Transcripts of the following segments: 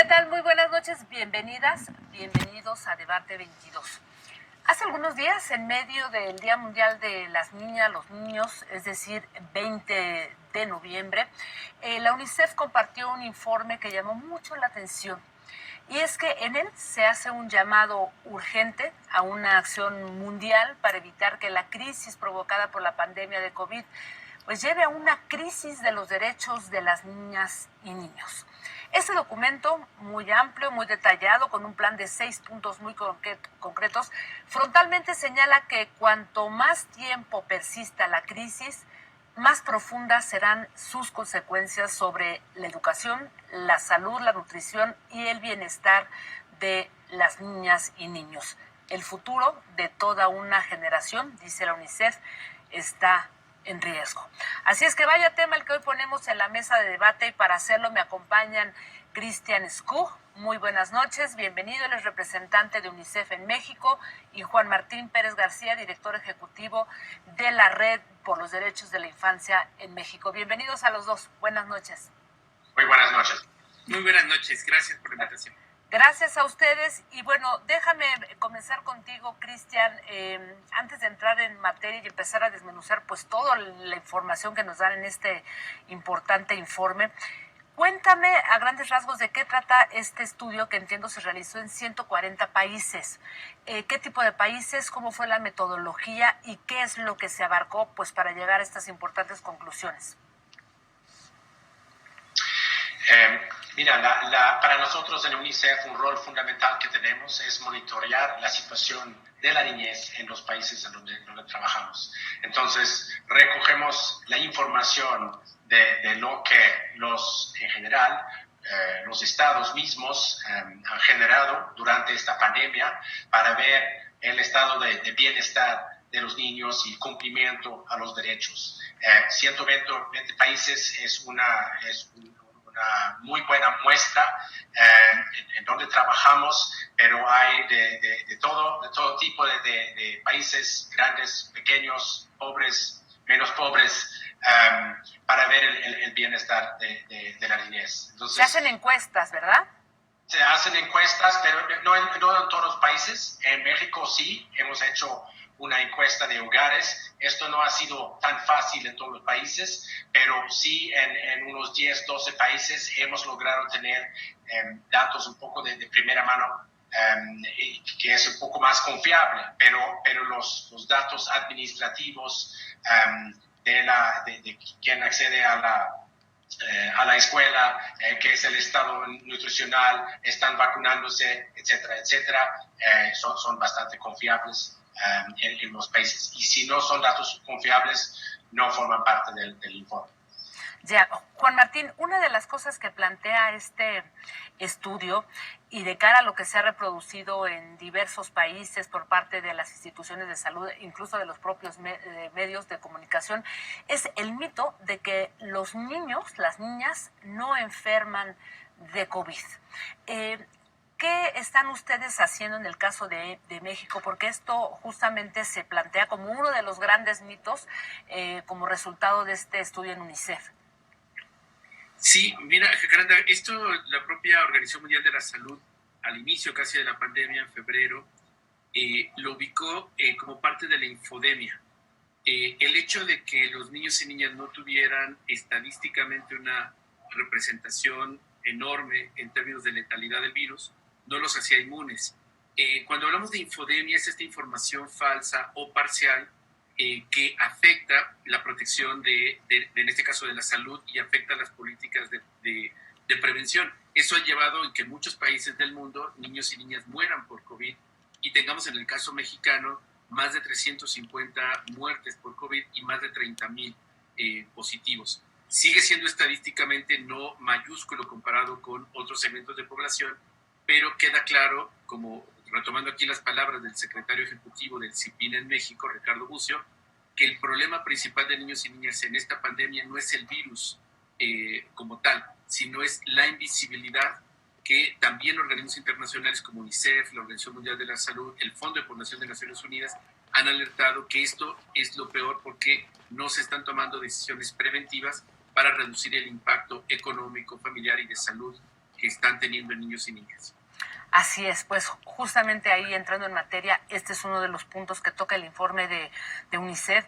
¿Qué tal? Muy buenas noches, bienvenidas, bienvenidos a Debate 22. Hace algunos días, en medio del Día Mundial de las Niñas, los Niños, es decir, 20 de noviembre, la UNICEF compartió un informe que llamó mucho la atención. Y es que en él se hace un llamado urgente a una acción mundial para evitar que la crisis provocada por la pandemia de COVID pues lleve a una crisis de los derechos de las niñas y niños. Este documento, muy amplio, muy detallado, con un plan de 6 puntos muy concretos, frontalmente señala que cuanto más tiempo persista la crisis, más profundas serán sus consecuencias sobre la educación, la salud, la nutrición y el bienestar de las niñas y niños. El futuro de toda una generación, dice la UNICEF, está en riesgo. Así es que vaya tema el que hoy ponemos en la mesa de debate, y para hacerlo me acompañan Cristian Skug. Muy buenas noches, bienvenido, él es representante de UNICEF en México, y Juan Martín Pérez García, director ejecutivo de la Red por los Derechos de la Infancia en México. Bienvenidos a los dos, buenas noches. Muy buenas noches. Muy buenas noches, gracias por la invitación. Gracias a ustedes. Y bueno, déjame comenzar contigo, Cristian, antes de entrar en materia y empezar a desmenuzar pues toda la información que nos dan en este importante informe. Cuéntame a grandes rasgos de qué trata este estudio que entiendo se realizó en 140 países. ¿Qué tipo de países, cómo fue la metodología y qué es lo que se abarcó pues para llegar a estas importantes conclusiones? Mira, para nosotros en UNICEF un rol fundamental que tenemos es monitorear la situación de la niñez en los países en donde trabajamos. Entonces, recogemos la información de lo que en general, los estados mismos han generado durante esta pandemia para ver el estado de bienestar de los niños y cumplimiento a los derechos. 120 países es una muy buena muestra en donde trabajamos, pero hay de todo tipo de países, grandes, pequeños, pobres, menos pobres, para ver el bienestar de la niñez. Entonces, se hacen encuestas, ¿verdad? Se hacen encuestas, pero no en todos los países. En México sí, hemos hecho una encuesta de hogares. Esto no ha sido tan fácil en todos los países, pero sí en unos 10, 12 países hemos logrado tener datos un poco de primera mano, que es un poco más confiable, pero los datos administrativos de quien accede a la escuela, que es el estado nutricional, están vacunándose, etcétera, etcétera, son bastante confiables en los países. Y si no son datos confiables, no forman parte del informe. Ya, Juan Martín, una de las cosas que plantea este estudio y de cara a lo que se ha reproducido en diversos países por parte de las instituciones de salud, incluso de los propios medios de comunicación, es el mito de que los niños, las niñas, no enferman de COVID. ¿Qué están ustedes haciendo en el caso de México? Porque esto justamente se plantea como uno de los grandes mitos como resultado de este estudio en UNICEF. Sí, mira, Jacaranda, esto la propia Organización Mundial de la Salud, al inicio casi de la pandemia, en febrero, lo ubicó como parte de la infodemia. El hecho de que los niños y niñas no tuvieran estadísticamente una representación enorme en términos de letalidad del virus, no los hacía inmunes. Cuando hablamos de infodemia, es esta información falsa o parcial que afecta la protección en este caso de la salud, y afecta las políticas de prevención. Eso ha llevado a que en muchos países del mundo niños y niñas mueran por COVID, y tengamos en el caso mexicano más de 350 muertes por COVID y más de 30,000 positivos. Sigue siendo estadísticamente no mayúsculo comparado con otros segmentos de población, pero queda claro, como retomando aquí las palabras del secretario ejecutivo del CIPINA en México, Ricardo Bucio, que el problema principal de niños y niñas en esta pandemia no es el virus como tal, sino es la invisibilidad que también organismos internacionales como UNICEF, la Organización Mundial de la Salud, el Fondo de Población de Naciones Unidas han alertado que esto es lo peor, porque no se están tomando decisiones preventivas para reducir el impacto económico, familiar y de salud que están teniendo niños y niñas. Así es, pues justamente ahí entrando en materia, este es uno de los puntos que toca el informe de UNICEF,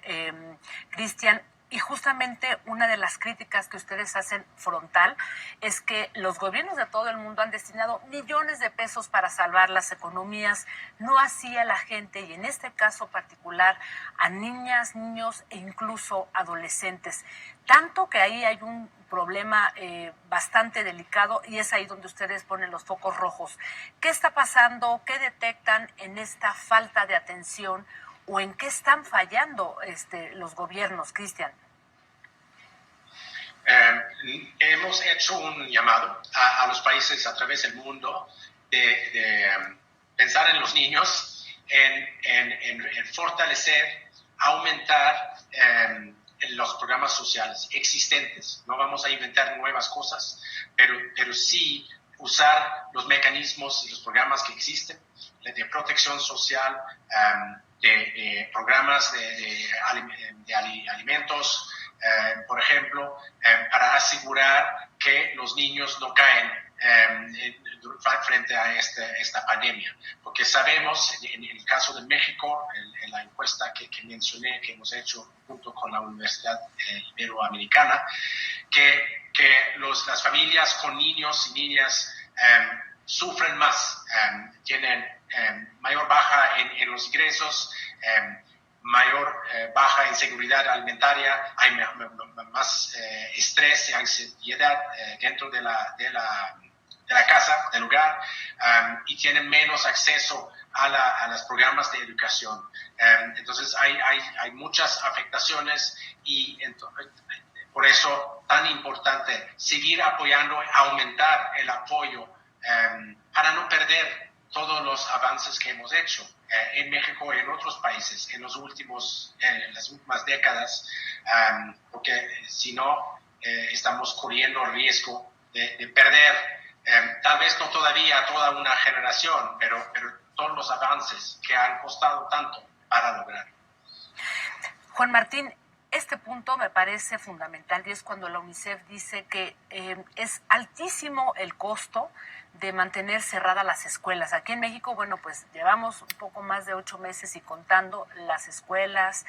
Cristian, y justamente una de las críticas que ustedes hacen frontal es que los gobiernos de todo el mundo han destinado millones de pesos para salvar las economías, no así a la gente y en este caso particular a niñas, niños e incluso adolescentes. Tanto que ahí hay un problema bastante delicado y es ahí donde ustedes ponen los focos rojos. ¿Qué está pasando? ¿Qué detectan en esta falta de atención o en qué están fallando los gobiernos, Cristian? Hemos hecho un llamado a los países a través del mundo de pensar en los niños, en fortalecer, aumentar los programas sociales existentes. No vamos a inventar nuevas cosas, pero sí usar los mecanismos y los programas que existen de protección social, de programas de alimentos, por ejemplo, para asegurar que los niños no caen frente a esta pandemia. Porque sabemos, en el caso de México, en la encuesta que mencioné, que hemos hecho junto con la Universidad Iberoamericana, que las familias con niños y niñas sufren más, tienen mayor baja en los ingresos, mayor baja en seguridad alimentaria, hay más estrés y ansiedad dentro de la casa, del hogar, y tienen menos acceso a los programas de educación. Entonces hay muchas afectaciones y por eso tan importante seguir apoyando, aumentar el apoyo para no perder todos los avances que hemos hecho en México y en otros países en las últimas décadas, porque si no estamos corriendo el riesgo de perder tal vez no todavía toda una generación, pero todos los avances que han costado tanto para lograr. Juan Martín, este punto me parece fundamental y es cuando la UNICEF dice que es altísimo el costo de mantener cerradas las escuelas. Aquí en México, bueno, pues llevamos un poco más de 8 meses y contando las escuelas,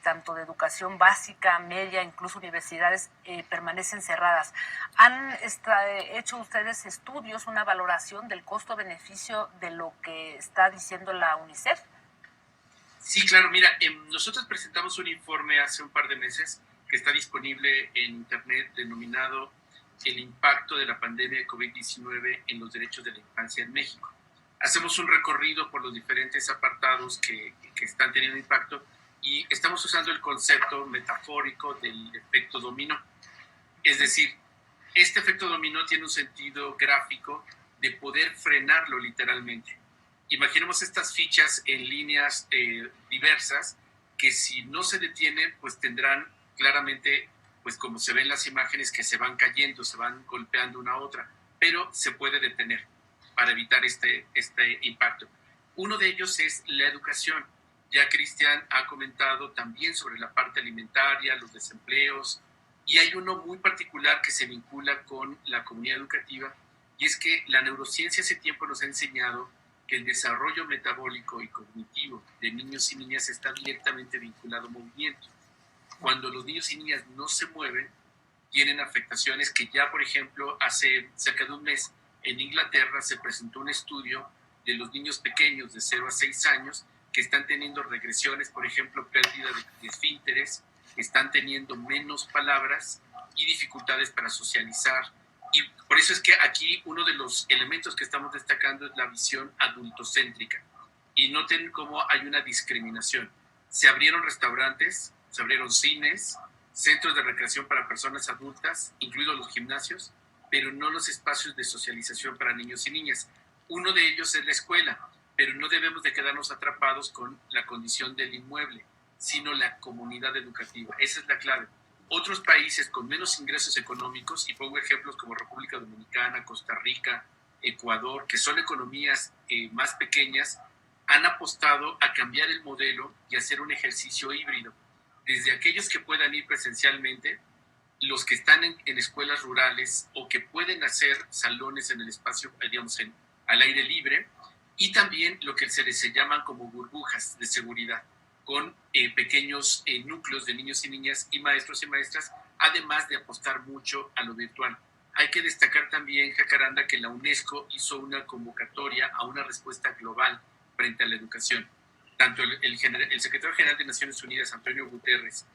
tanto de educación básica, media, incluso universidades, permanecen cerradas. ¿Han hecho ustedes estudios, una valoración del costo-beneficio de lo que está diciendo la UNICEF? Sí, claro, mira, nosotros presentamos un informe hace un par de meses que está disponible en internet denominado El impacto de la pandemia de COVID-19 en los derechos de la infancia en México. Hacemos un recorrido por los diferentes apartados que están teniendo impacto y estamos usando el concepto metafórico del efecto dominó. Es decir, este efecto dominó tiene un sentido gráfico de poder frenarlo literalmente. Imaginemos estas fichas en líneas diversas que si no se detienen, pues tendrán claramente, pues como se ven las imágenes, que se van cayendo, se van golpeando una a otra, pero se puede detener para evitar este impacto. Uno de ellos es la educación. Ya Cristian ha comentado también sobre la parte alimentaria, los desempleos, y hay uno muy particular que se vincula con la comunidad educativa, y es que la neurociencia hace tiempo nos ha enseñado que el desarrollo metabólico y cognitivo de niños y niñas está directamente vinculado al movimiento. Cuando los niños y niñas no se mueven, tienen afectaciones que ya, por ejemplo, hace cerca de un mes en Inglaterra se presentó un estudio de los niños pequeños de 0 a 6 años que están teniendo regresiones, por ejemplo, pérdida de esfínteres, están teniendo menos palabras y dificultades para socializar. Y por eso es que aquí uno de los elementos que estamos destacando es la visión adultocéntrica. Y noten cómo hay una discriminación. Se abrieron restaurantes, se abrieron cines, centros de recreación para personas adultas, incluidos los gimnasios, pero no los espacios de socialización para niños y niñas. Uno de ellos es la escuela, pero no debemos de quedarnos atrapados con la condición del inmueble, sino la comunidad educativa. Esa es la clave. Otros países con menos ingresos económicos, y pongo ejemplos como República Dominicana, Costa Rica, Ecuador, que son economías más pequeñas, han apostado a cambiar el modelo y hacer un ejercicio híbrido. Desde aquellos que puedan ir presencialmente los que están en escuelas rurales o que pueden hacer salones en el espacio, digamos, al aire libre, y también lo que se les llaman como burbujas de seguridad, con pequeños núcleos de niños y niñas y maestros y maestras, además de apostar mucho a lo virtual. Hay que destacar también, Jacaranda, que la UNESCO hizo una convocatoria a una respuesta global frente a la educación. Tanto el secretario general de Naciones Unidas, Antonio Guterres,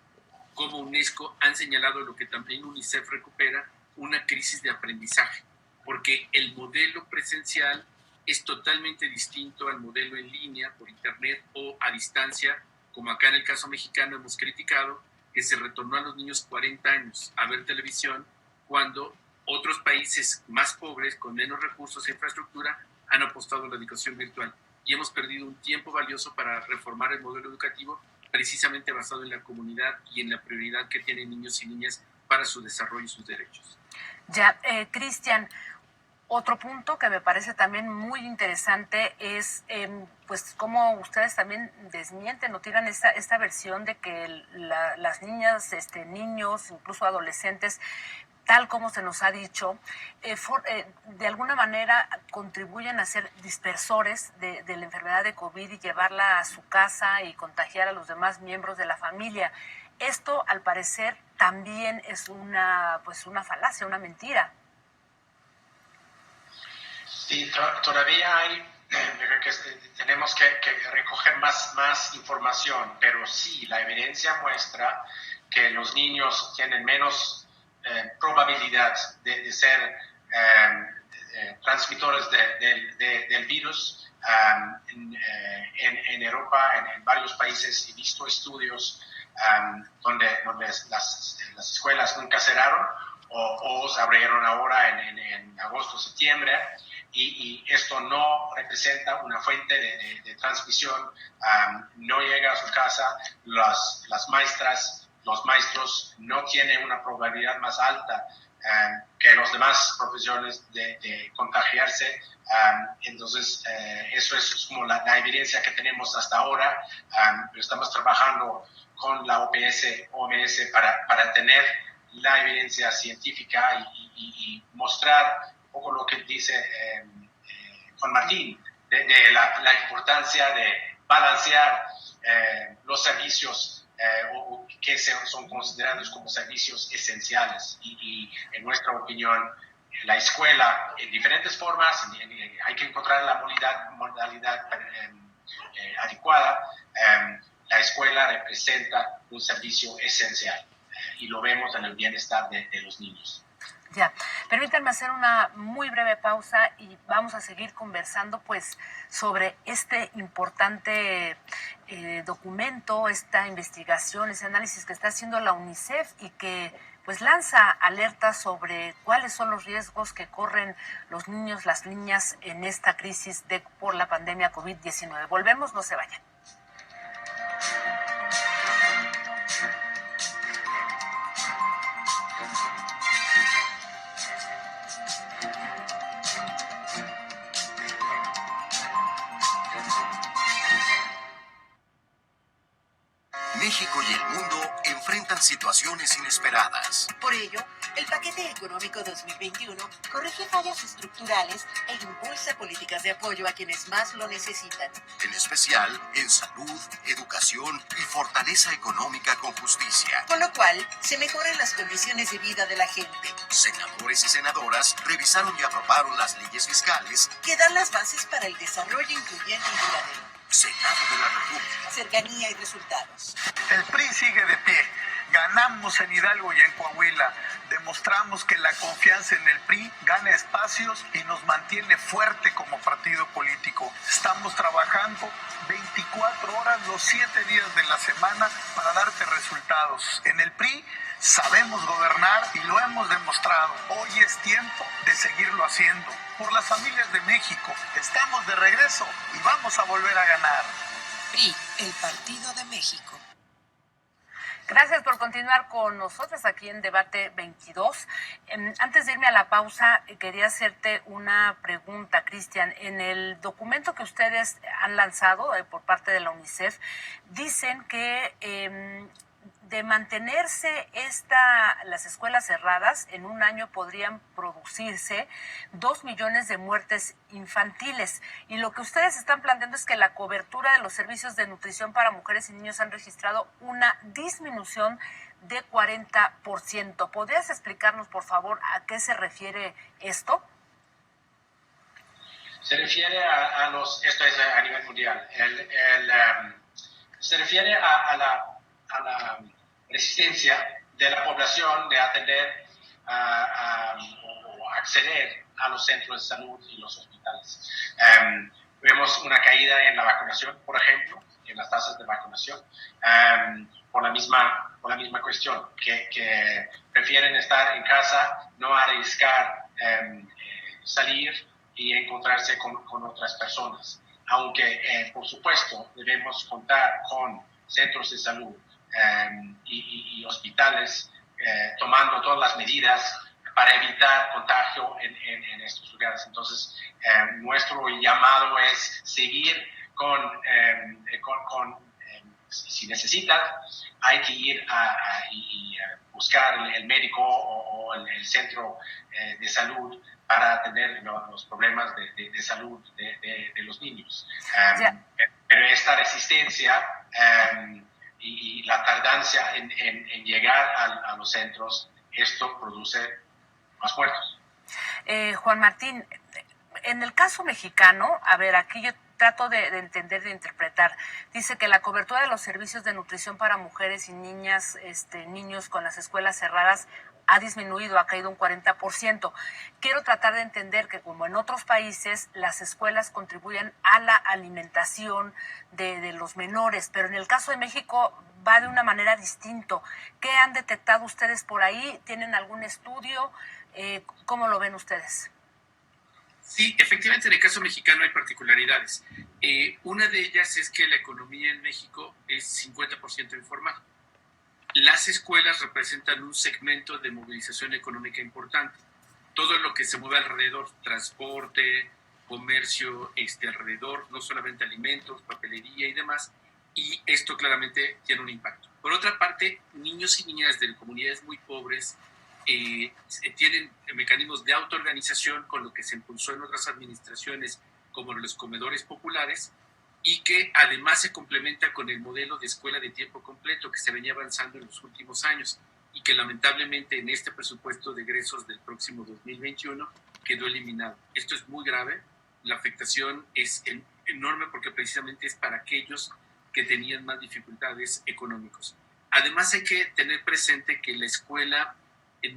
como UNESCO han señalado lo que también UNICEF recupera, una crisis de aprendizaje, porque el modelo presencial es totalmente distinto al modelo en línea, por internet o a distancia, como acá en el caso mexicano hemos criticado, que se retornó a los niños 40 años a ver televisión, cuando otros países más pobres, con menos recursos e infraestructura, han apostado a la educación virtual. Y hemos perdido un tiempo valioso para reformar el modelo educativo, precisamente basado en la comunidad y en la prioridad que tienen niños y niñas para su desarrollo y sus derechos. Ya, Cristian, otro punto que me parece también muy interesante es pues cómo ustedes también desmienten o tiran esta versión de que las niñas, niños, incluso adolescentes, tal como se nos ha dicho, de alguna manera contribuyen a ser dispersores de la enfermedad de COVID y llevarla a su casa y contagiar a los demás miembros de la familia. Esto, al parecer, también es una falacia, una mentira. Sí, todavía hay, yo creo que tenemos que recoger más información, pero sí, la evidencia muestra que los niños tienen menos probabilidad de ser transmitores del virus. En Europa, en varios países, he visto estudios donde las escuelas nunca cerraron o se abrieron ahora en agosto, septiembre, y esto no representa una fuente de transmisión. No llega a su casa, las maestras, los maestros no tienen una probabilidad más alta que los demás profesiones de contagiarse. Entonces, eso es como la evidencia que tenemos hasta ahora. Estamos trabajando con la OMS para tener la evidencia científica y mostrar un poco lo que dice Juan Martín, de la importancia de balancear los servicios que son considerados como servicios esenciales. Y en nuestra opinión, la escuela, en diferentes formas, hay que encontrar la modalidad adecuada. La escuela representa un servicio esencial y lo vemos en el bienestar de los niños. Ya, permítanme hacer una muy breve pausa y vamos a seguir conversando pues sobre este importante documento, esta investigación, ese análisis que está haciendo la UNICEF y que pues lanza alertas sobre cuáles son los riesgos que corren los niños, las niñas en esta crisis por la pandemia COVID-19. Volvemos, no se vayan. México y el mundo enfrentan situaciones inesperadas. Por ello, el paquete económico 2021 corrige fallas estructurales e impulsa políticas de apoyo a quienes más lo necesitan. En especial en salud, educación y fortaleza económica con justicia. Con lo cual, se mejoran las condiciones de vida de la gente. Senadores y senadoras revisaron y aprobaron las leyes fiscales que dan las bases para el desarrollo incluyente y duradero. Senado de la República. Cercanía y resultados. El PRI sigue de pie. Ganamos en Hidalgo y en Coahuila. Demostramos que la confianza en el PRI gana espacios y nos mantiene fuerte como partido político. Estamos trabajando 24 horas los 7 días de la semana para darte resultados. En el PRI sabemos gobernar y lo hemos demostrado. Hoy es tiempo de seguirlo haciendo. Por las familias de México, estamos de regreso y vamos a volver a ganar. PRI, el Partido de México. Gracias por continuar con nosotros aquí en Debate 22. Antes de irme a la pausa, quería hacerte una pregunta, Cristian. En el documento que ustedes han lanzado por parte de la UNICEF, dicen que de mantenerse las escuelas cerradas, en un año podrían producirse 2 millones de muertes infantiles. Y lo que ustedes están planteando es que la cobertura de los servicios de nutrición para mujeres y niños han registrado una disminución de 40%. ¿Podrías explicarnos, por favor, a qué se refiere esto? Se refiere esto es a nivel mundial, se refiere a la resistencia de la población de atender o acceder a los centros de salud y los hospitales. Vemos una caída en la vacunación, por ejemplo, en las tasas de vacunación, por la misma cuestión, que prefieren estar en casa, no arriesgar salir y encontrarse con otras personas. Aunque, por supuesto, debemos contar con centros de salud y hospitales tomando todas las medidas para evitar contagio en estos lugares. Entonces, nuestro llamado es seguir si necesitan, hay que ir y buscar el médico o el centro de salud para atender los problemas de salud de los niños. Pero esta resistencia y la tardancia en llegar a los centros, esto produce más muertos. Juan Martín, en el caso mexicano, a ver, aquí yo trato de entender, de interpretar. Dice que la cobertura de los servicios de nutrición para mujeres y niñas, niños con las escuelas cerradas ha disminuido, ha caído un 40%. Quiero tratar de entender que, como en otros países, las escuelas contribuyen a la alimentación de los menores, pero en el caso de México va de una manera distinta. ¿Qué han detectado ustedes por ahí? ¿Tienen algún estudio? ¿Cómo lo ven ustedes? Sí, efectivamente en el caso mexicano hay particularidades. Una de ellas es que la economía en México es 50% informal. Las escuelas representan un segmento de movilización económica importante. Todo lo que se mueve alrededor, transporte, comercio alrededor, no solamente alimentos, papelería y demás, y esto claramente tiene un impacto. Por otra parte, niños y niñas de comunidades muy pobres tienen mecanismos de autoorganización con lo que se impulsó en otras administraciones como los comedores populares y que además se complementa con el modelo de escuela de tiempo completo que se venía avanzando en los últimos años y que lamentablemente en este presupuesto de egresos del próximo 2021 quedó eliminado. Esto es muy grave, la afectación es enorme porque precisamente es para aquellos que tenían más dificultades económicas. Además hay que tener presente que la escuela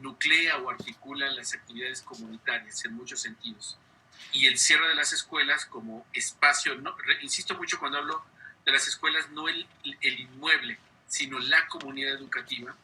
nuclea o articula las actividades comunitarias en muchos sentidos. Y el cierre de las escuelas como espacio, insisto mucho cuando hablo de las escuelas, no el inmueble, sino la comunidad educativa.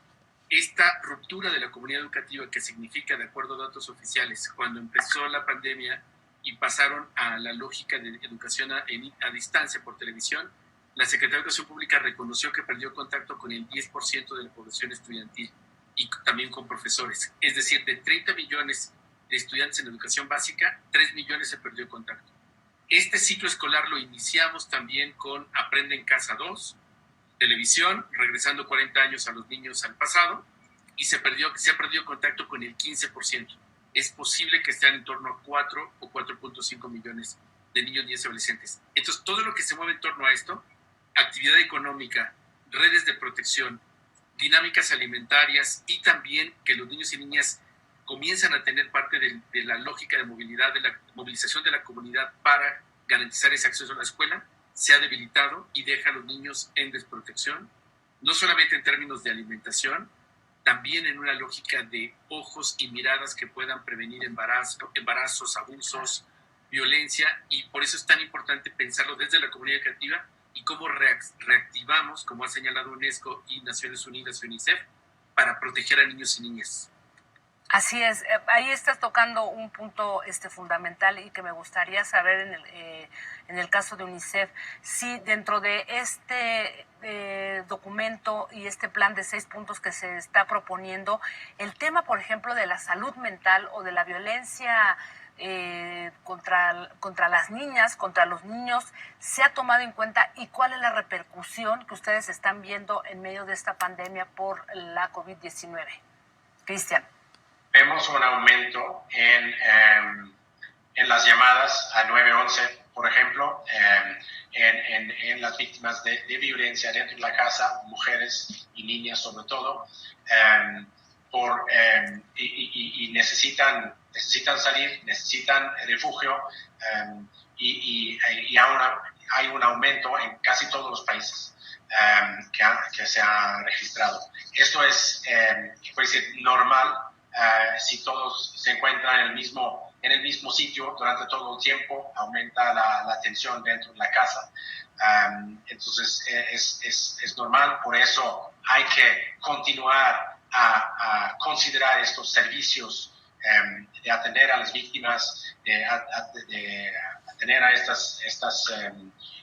Esta ruptura de la comunidad educativa que significa, de acuerdo a datos oficiales, cuando empezó la pandemia y pasaron a la lógica de educación a distancia por televisión, la Secretaría de Educación Pública reconoció que perdió contacto con el 10% de la población estudiantil y también con profesores. Es decir, de 30 millones de estudiantes en educación básica, 3 millones se perdió contacto. Este ciclo escolar lo iniciamos también con Aprende en Casa 2, televisión, regresando 40 años a los niños al pasado, y se ha perdido contacto con el 15%. Es posible que estén en torno a 4 o 4.5 millones de niños, niñas y adolescentes. Entonces, todo lo que se mueve en torno a esto, actividad económica, redes de protección, dinámicas alimentarias y también que los niños y niñas comienzan a tener parte de la lógica de movilidad, de la movilización de la comunidad para garantizar ese acceso a la escuela, se ha debilitado y deja a los niños en desprotección, no solamente en términos de alimentación, también en una lógica de ojos y miradas que puedan prevenir embarazos, abusos, violencia, y por eso es tan importante pensarlo desde la comunidad educativa y cómo reactivamos, como ha señalado UNESCO y Naciones Unidas, UNICEF, para proteger a niños y niñas. Así es, ahí estás tocando un punto fundamental y que me gustaría saber en el caso de UNICEF, si dentro de este documento y este plan de 6 puntos que se está proponiendo, el tema, por ejemplo, de la salud mental o de la violencia contra las niñas, contra los niños, se ha tomado en cuenta y cuál es la repercusión que ustedes están viendo en medio de esta pandemia por la COVID-19? Cristian. Vemos un aumento en las llamadas a 911, por ejemplo, en las víctimas de violencia dentro de la casa, mujeres y niñas sobre todo, y necesitan salir, necesitan refugio, y ahora hay un aumento en casi todos los países que se ha registrado. Esto es, puede ser normal si todos se encuentran en el mismo sitio durante todo el tiempo, aumenta la tensión dentro de la casa. Entonces es normal, por eso hay que continuar a considerar estos servicios de atender a las víctimas, de atender a estas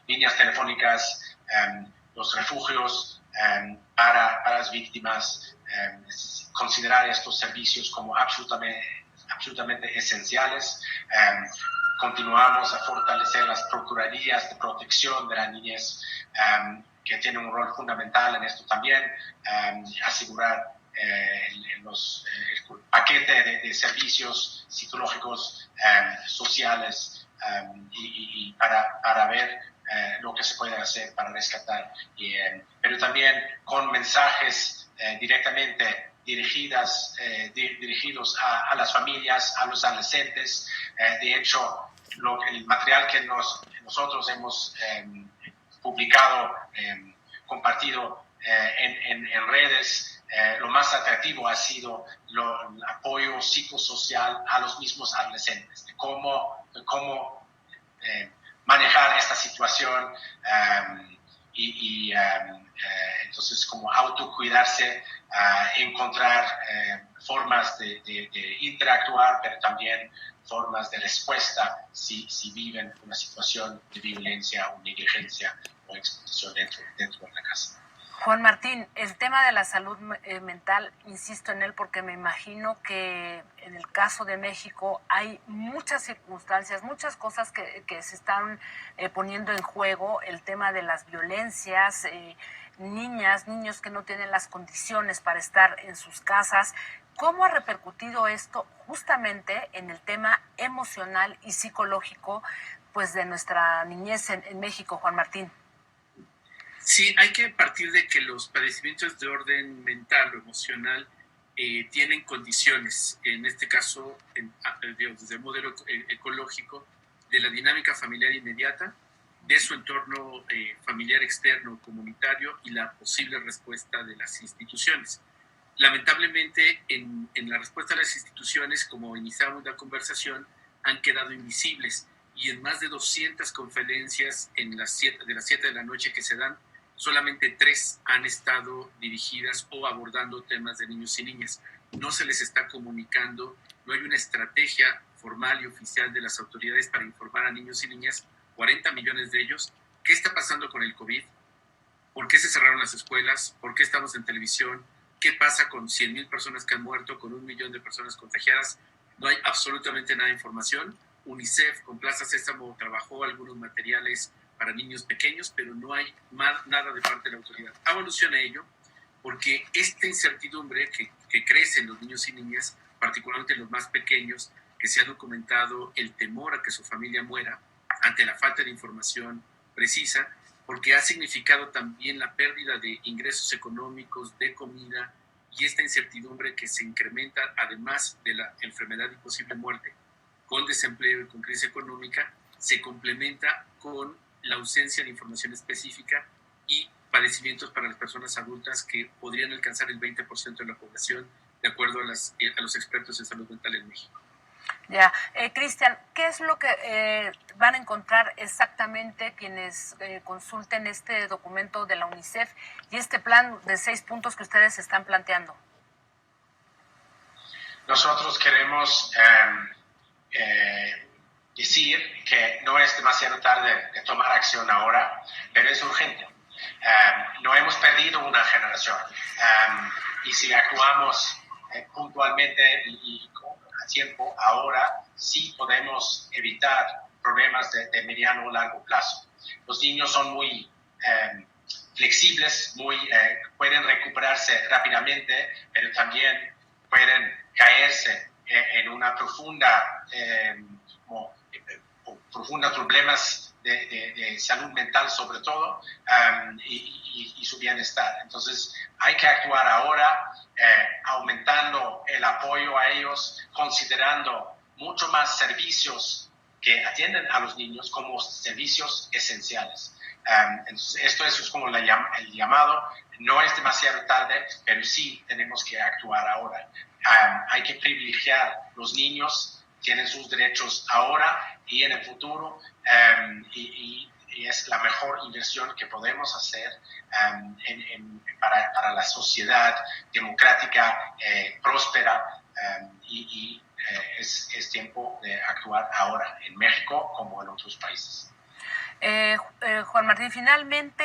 líneas telefónicas, los refugios para las víctimas, considerar estos servicios como absolutamente esenciales. Continuamos a fortalecer las procuradurías de protección de la niñez, que tienen un rol fundamental en esto también, asegurar el paquete de servicios psicológicos, sociales, y para ver lo que se puede hacer para rescatar, pero también con mensajes directamente dirigidos a las familias, a los adolescentes. De hecho, el material que nosotros hemos publicado, compartido en redes, lo más atractivo ha sido el apoyo psicosocial a los mismos adolescentes, de cómo manejar esta situación, entonces como autocuidarse, encontrar formas de interactuar, pero también formas de respuesta si viven una situación de violencia o negligencia o explotación dentro de la casa. Juan Martín, el tema de la salud mental, insisto en él porque me imagino que en el caso de México hay muchas circunstancias, muchas cosas que se están poniendo en juego, el tema de las violencias, niños que no tienen las condiciones para estar en sus casas. ¿Cómo ha repercutido esto justamente en el tema emocional y psicológico, pues, de nuestra niñez en México, Juan Martín? Sí, hay que partir de que los padecimientos de orden mental o emocional tienen condiciones, en este caso, desde el modelo ecológico, de la dinámica familiar inmediata, de su entorno familiar externo comunitario y la posible respuesta de las instituciones. Lamentablemente, en la respuesta de las instituciones, como iniciamos la conversación, han quedado invisibles, y en más de 200 conferencias de las 7 de la noche que se dan, solamente 3 han estado dirigidas o abordando temas de niños y niñas. No se les está comunicando, no hay una estrategia formal y oficial de las autoridades para informar a niños y niñas, 40 millones de ellos, qué está pasando con el COVID, por qué se cerraron las escuelas, por qué estamos en televisión, qué pasa con 100,000 personas que han muerto, con 1 millón de personas contagiadas. No hay absolutamente nada de información. UNICEF con Plaza Sésamo trabajó algunos materiales para niños pequeños, pero no hay nada de parte de la autoridad. Evoluciona ello porque esta incertidumbre que crece en los niños y niñas, particularmente en los más pequeños, que se ha documentado el temor a que su familia muera ante la falta de información precisa, porque ha significado también la pérdida de ingresos económicos, de comida, y esta incertidumbre que se incrementa, además de la enfermedad y posible muerte, con desempleo y con crisis económica, se complementa con la ausencia de información específica y padecimientos para las personas adultas que podrían alcanzar el 20% de la población, de acuerdo a los expertos en salud mental en México. Ya, Cristian, ¿qué es lo que van a encontrar exactamente quienes consulten este documento de la UNICEF y este plan de 6 puntos que ustedes están planteando? Nosotros queremos decir que no es demasiado tarde de tomar acción ahora, pero es urgente. No hemos perdido una generación, y si actuamos puntualmente y a tiempo, ahora sí podemos evitar problemas de mediano o largo plazo. Los niños son muy flexibles, pueden recuperarse rápidamente, pero también pueden caerse en una profunda problemas de salud mental sobre todo, y su bienestar. Entonces hay que actuar ahora, aumentando el apoyo a ellos, considerando mucho más servicios que atienden a los niños como servicios esenciales. Entonces esto es como el llamado. No es demasiado tarde, pero sí tenemos que actuar ahora. Hay que privilegiar los niños, tienen sus derechos ahora y en el futuro, y es la mejor inversión que podemos hacer para la sociedad democrática, próspera, es tiempo de actuar ahora en México como en otros países. Juan Martín, finalmente,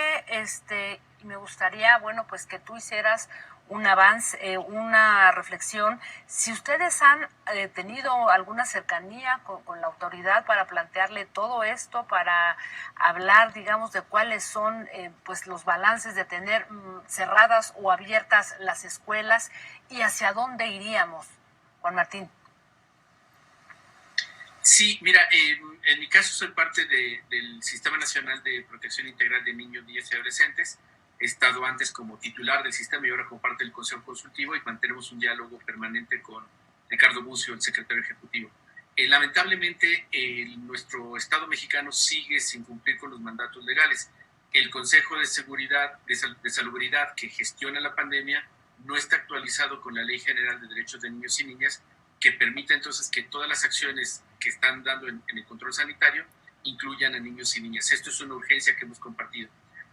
me gustaría, bueno, pues que tú hicieras un avance, una reflexión. Si ustedes han tenido alguna cercanía con la autoridad para plantearle todo esto, para hablar, digamos, de cuáles son pues los balances de tener cerradas o abiertas las escuelas y hacia dónde iríamos, Juan Martín. Sí, mira, en mi caso soy parte del Sistema Nacional de Protección Integral de Niños, Niñas y Adolescentes. He estado antes como titular del sistema y ahora como parte del Consejo Consultivo, y mantenemos un diálogo permanente con Ricardo Bucio, el secretario ejecutivo. Lamentablemente, nuestro Estado mexicano sigue sin cumplir con los mandatos legales. El Consejo de Seguridad, de Salubridad, que gestiona la pandemia, no está actualizado con la Ley General de Derechos de Niños y Niñas, que permita entonces que todas las acciones que están dando en el control sanitario incluyan a niños y niñas. Esto es una urgencia que hemos compartido.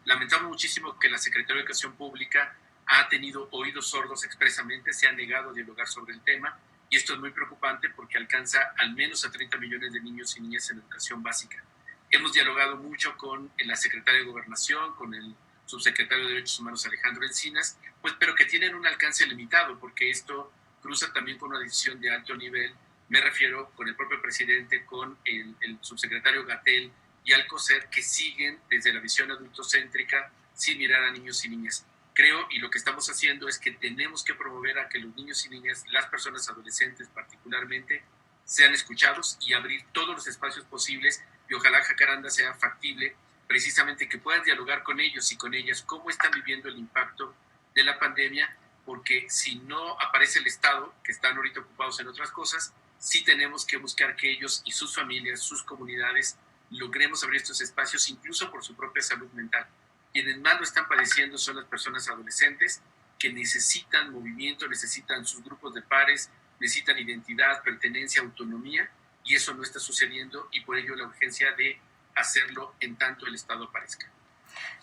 Lamentamos muchísimo que la Secretaría de Educación Pública ha tenido oídos sordos expresamente, se ha negado a dialogar sobre el tema, y esto es muy preocupante porque alcanza al menos a 30 millones de niños y niñas en educación básica. Hemos dialogado mucho con la Secretaria de Gobernación, con el Subsecretario de Derechos Humanos Alejandro Encinas, pues, pero que tienen un alcance limitado, porque esto cruza también con una decisión de alto nivel. Me refiero con el propio presidente, con el subsecretario Gatell y Alcocer, que siguen desde la visión adultocéntrica sin mirar a niños y niñas. Creo, y lo que estamos haciendo es que tenemos que promover a que los niños y niñas, las personas adolescentes particularmente, sean escuchados y abrir todos los espacios posibles, y ojalá Jacaranda sea factible, precisamente que puedan dialogar con ellos y con ellas cómo están viviendo el impacto de la pandemia, porque si no aparece el Estado, que están ahorita ocupados en otras cosas, sí tenemos que buscar que ellos y sus familias, sus comunidades, logremos abrir estos espacios, incluso por su propia salud mental. Quienes más lo están padeciendo son las personas adolescentes, que necesitan movimiento, necesitan sus grupos de pares, necesitan identidad, pertenencia, autonomía, y eso no está sucediendo, y por ello la urgencia de hacerlo en tanto el Estado aparezca.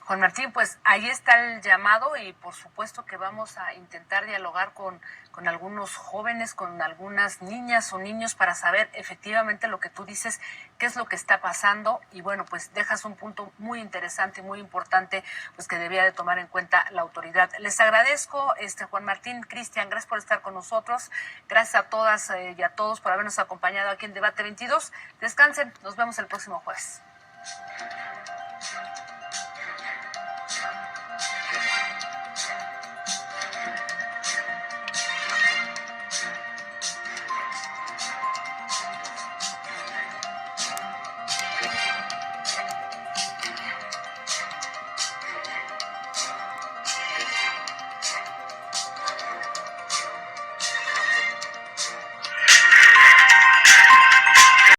Juan Martín, pues ahí está el llamado, y por supuesto que vamos a intentar dialogar con algunos jóvenes, con algunas niñas o niños, para saber efectivamente lo que tú dices, qué es lo que está pasando. Y bueno, pues dejas un punto muy interesante y muy importante, pues que debía de tomar en cuenta la autoridad. Les agradezco, Juan Martín, Cristian, gracias por estar con nosotros. Gracias a todas y a todos por habernos acompañado aquí en Debate 22. Descansen, nos vemos el próximo jueves.